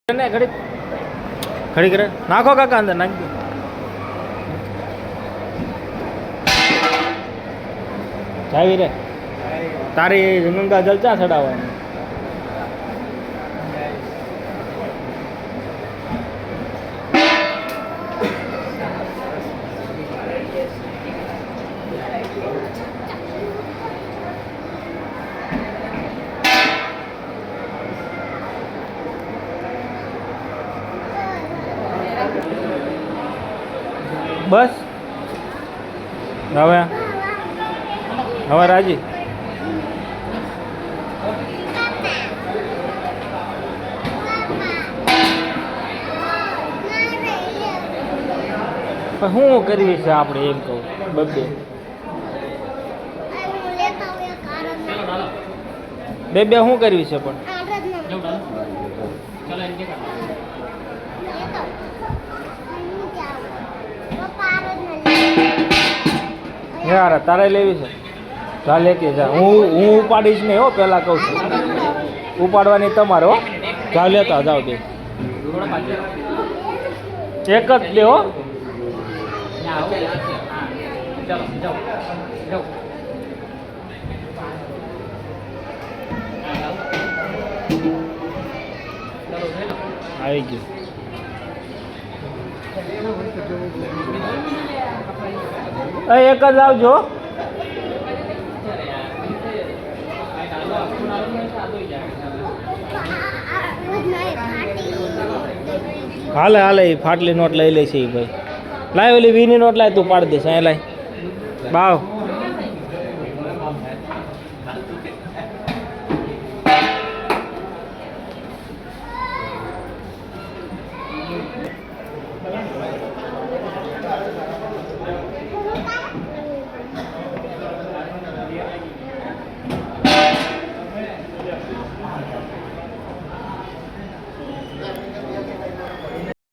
ઘડી ઘડી કરે નાખો કાકા અંદર નાખી દો જાવી રે તારી ગંગા જલ ચા ચડાવવાની બસ હવે હવે રાજી શું કરવી છે આપણે એમ કહું બબ્બે બે બે શું કરવી છે પણ યાર તારે લેવી છે જા લેતી જા હું ઉપાડીશ નહીં હો પહેલાં કહું છું ઉપાડવાની તમારે હો જાવ લેતા જાઓ બે એક જ દે હો આવી ગયું એક જ આવજો હાલે હાલે ફાટલી નોટ લઈ લે છે ભાઈ લાય ઓલી વીની નોટ લાય તું પાડી દેશે અહીંયા લાય બાવ